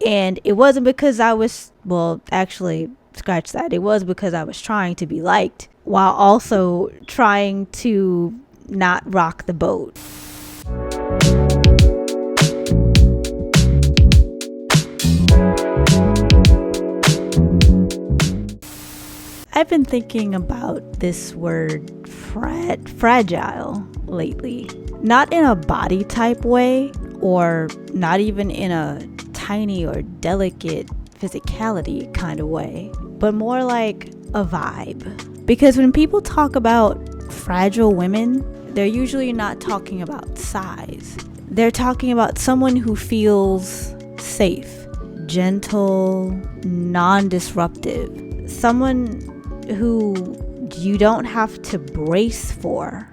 And it wasn't because I was, well, actually, scratch that. It was because I was trying to be liked while also trying to not rock the boat. I've been thinking about this word fragile lately. Not in a body type way, or not even in a tiny or delicate physicality kind of way, but more like a vibe. Because when people talk about fragile women, they're usually not talking about size. They're talking about someone who feels safe, gentle, non-disruptive, someone who you don't have to brace for.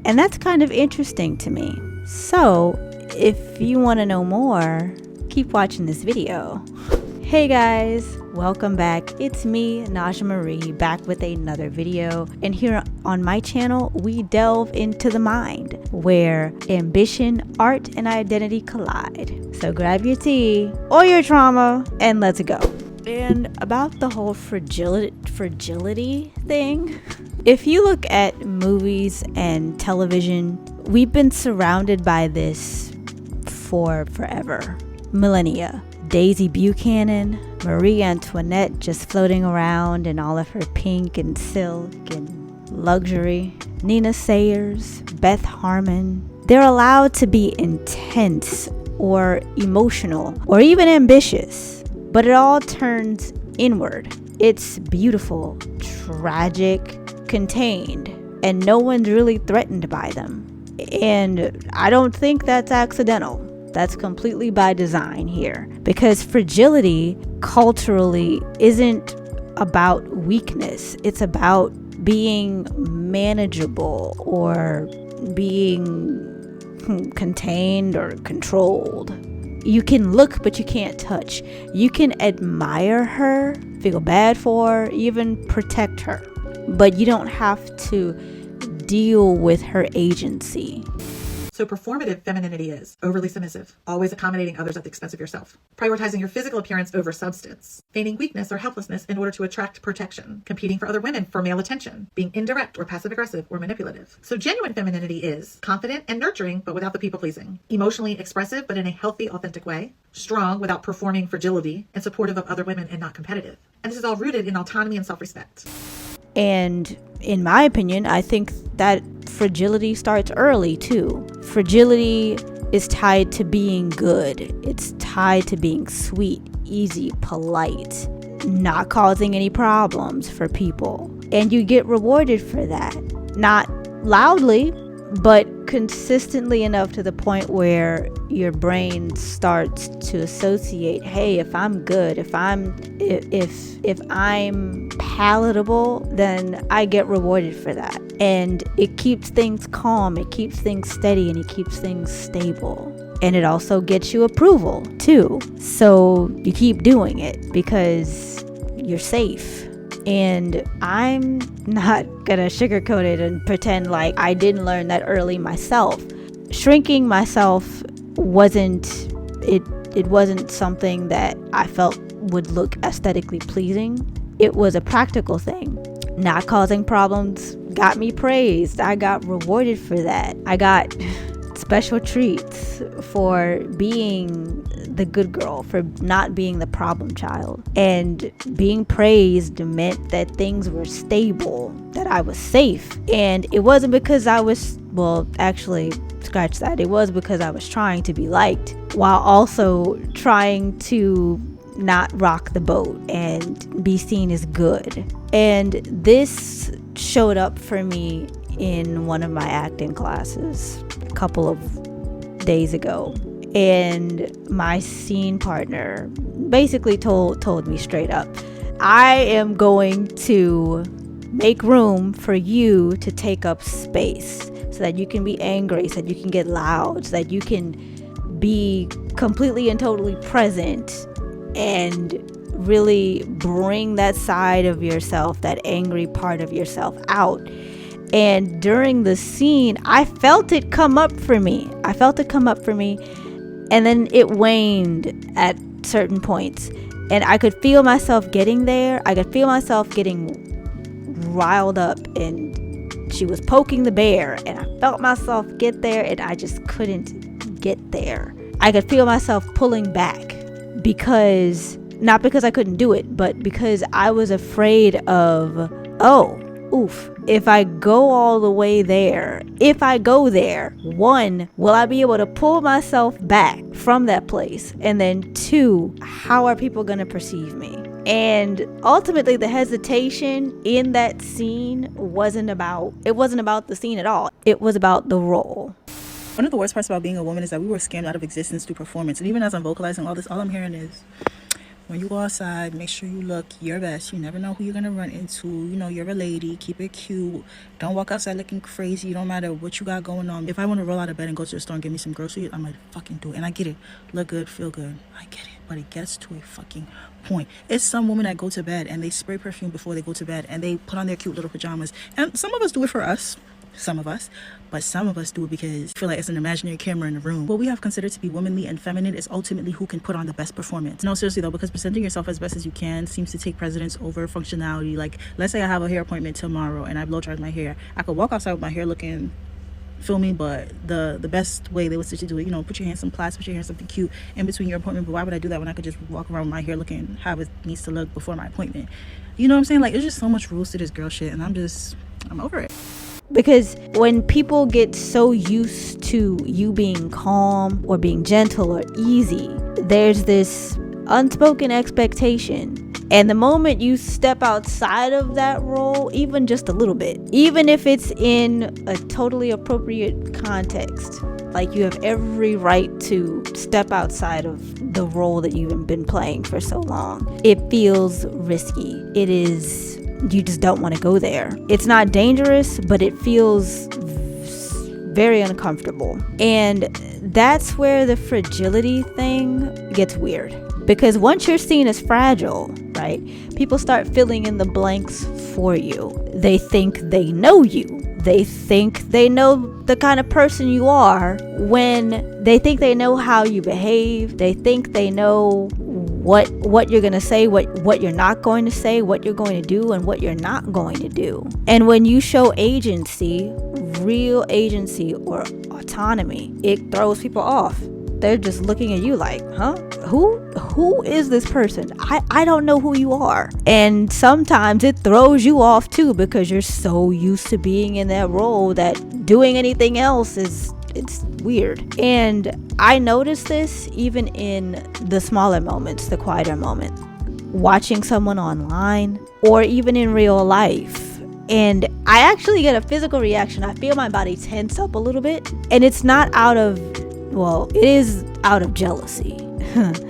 And that's kind of interesting to me. So if you want to know more, keep watching this video. Hey guys, welcome back. It's me, Najah Marie, back with another video. And here on my channel, we delve into the mind, where ambition, art, and identity collide. So grab your tea or your trauma and let's go. And about the whole fragility thing, if you look at movies and television, we've been surrounded by this for forever, millennia. Daisy Buchanan, Marie Antoinette just floating around in all of her pink and silk and luxury, Nina Sayers, Beth Harmon. They're allowed to be intense or emotional or even ambitious, but it all turns inward. It's beautiful, tragic, contained, and no one's really threatened by them. And I don't think that's accidental. That's completely by design here, because fragility culturally isn't about weakness. It's about being manageable or being contained or controlled. You can look, but you can't touch. You can admire her, feel bad for her, even protect her, but you don't have to deal with her agency. So performative femininity is overly submissive, always accommodating others at the expense of yourself, prioritizing your physical appearance over substance, feigning weakness or helplessness in order to attract protection, competing for other women for male attention, being indirect or passive-aggressive or manipulative. So genuine femininity is confident and nurturing, but without the people-pleasing, emotionally expressive, but in a healthy, authentic way, strong without performing fragility, and supportive of other women and not competitive. And this is all rooted in autonomy and self-respect. And in my opinion, I think that fragility starts early too. Fragility is tied to being good. It's tied to being sweet, easy, polite, not causing any problems for people. And you get rewarded for that. Not loudly, but consistently enough to the point where your brain starts to associate, hey, if I'm good, if I'm palatable, then I get rewarded for that. And it keeps things calm, it keeps things steady, and it keeps things stable. And it also gets you approval too. So you keep doing it because you're safe. And I'm not gonna sugarcoat it and pretend like I didn't learn that early myself. Shrinking myself wasn't something that I felt would look aesthetically pleasing. It was a practical thing. Not causing problems got me praised. I got rewarded for that. I got special treats for being the good girl, for not being the problem child. And being praised meant that things were stable, that I was safe. And it wasn't because I was, well, actually, scratch that. It was because I was trying to be liked while also trying to not rock the boat and be seen as good. And this showed up for me in one of my acting classes a couple of days ago. And my scene partner basically told me straight up, I am going to make room for you to take up space so that you can be angry, so that you can get loud, so that you can be completely and totally present and really bring that side of yourself, that angry part of yourself out. And during the scene, I felt it come up for me. And then it waned at certain points. And I could feel myself getting there. I could feel myself getting riled up, and she was poking the bear, and I felt myself get there, and I just couldn't get there. I could feel myself pulling back, not because I couldn't do it, but because I was afraid of, if I go all the way there, one, will I be able to pull myself back from that place? And then two, how are people going to perceive me? And ultimately, the hesitation in that scene wasn't about the scene at all. It was about the role. One of the worst parts about being a woman is that we were scammed out of existence through performance. And even as I'm vocalizing all this, all I'm hearing is, when you go outside, make sure you look your best. You never know who you're going to run into. You know, you're a lady. Keep it cute. Don't walk outside looking crazy. Don't matter what you got going on. If I want to roll out of bed and go to the store and get me some groceries, I'm going to fucking do it. And I get it. Look good, feel good. I get it. But it gets to a fucking point. It's some women that go to bed and they spray perfume before they go to bed and they put on their cute little pajamas. And some of us do it for us. Some of us, but some of us do it because we feel like it's an imaginary camera in the room. What we have considered to be womanly and feminine is ultimately who can put on the best performance. No, seriously though, because presenting yourself as best as you can seems to take precedence over functionality. Like, let's say I have a hair appointment tomorrow and I blow dry my hair. I could walk outside with my hair looking, feel me, but the best way they would suggest to do it, put your hair in some plaits, put your hair in something cute in between your appointment. But why would I do that when I could just walk around with my hair looking how it needs to look before my appointment? You know what I'm saying? Like, there's just so much rules to this girl shit, and I'm over it. Because when people get so used to you being calm or being gentle or easy, there's this unspoken expectation. And the moment you step outside of that role, even just a little bit, even if it's in a totally appropriate context, like you have every right to step outside of the role that you've been playing for so long, it feels risky. You just don't want to go there. It's not dangerous, but it feels very uncomfortable. And that's where the fragility thing gets weird. Because once you're seen as fragile, right, people start filling in the blanks for you. They think they know you. They think they know the kind of person you are when they think they know how you behave. They think they know what you're going to say, what you're not going to say, what you're going to do, and what you're not going to do. And when you show agency, real agency or autonomy, it throws people off. They're just looking at you like, huh? Who is this person? I don't know who you are. And sometimes it throws you off too, because you're so used to being in that role that doing anything else it's weird. And I noticed this even in the smaller moments, the quieter moments, watching someone online or even in real life. And I actually get a physical reaction. I feel my body tense up a little bit, and it's not it is out of jealousy.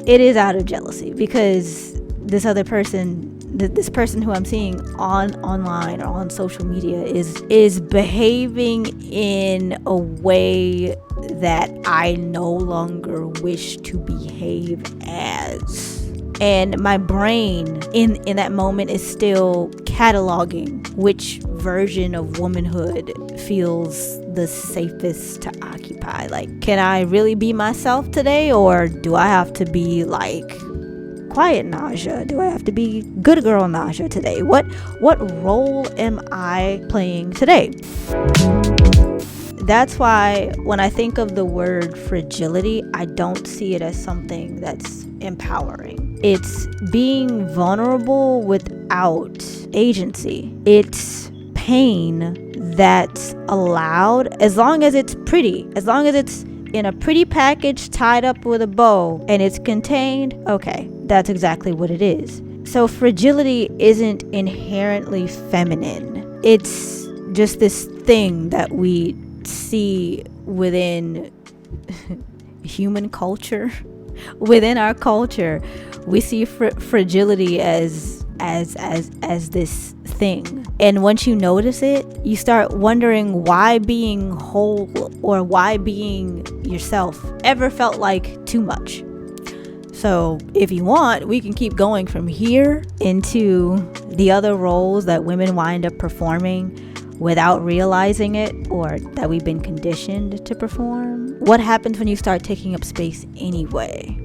It is out of jealousy because this other person, this person who I'm seeing online or on social media is behaving in a way that I no longer wish to behave as. And my brain in that moment is still cataloging which version of womanhood feels the safest to occupy. Like, can I really be myself today, or do I have to be like quiet Najah? Do I have to be good girl Najah today? What role am I playing today? That's why when I think of the word fragility, I don't see it as something that's empowering. It's being vulnerable without agency. It's pain that's allowed as long as it's pretty, as long as it's in a pretty package tied up with a bow and it's contained. Okay, that's exactly what it is. So fragility isn't inherently feminine. It's just this thing that we see within human culture. Within our culture, we see fragility as this thing. And once you notice it, you start wondering why being whole or why being yourself ever felt like too much. So if you want, we can keep going from here into the other roles that women wind up performing without realizing it, or that we've been conditioned to perform. What happens when you start taking up space anyway?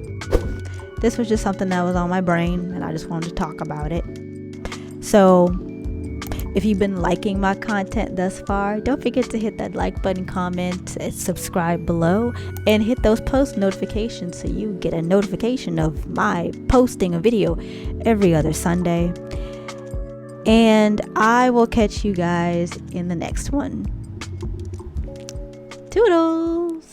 This was just something that was on my brain and I just wanted to talk about it. So if you've been liking my content thus far, don't forget to hit that like button, comment, and subscribe below, and hit those post notifications so you get a notification of my posting a video every other Sunday. And I will catch you guys in the next one. Toodles!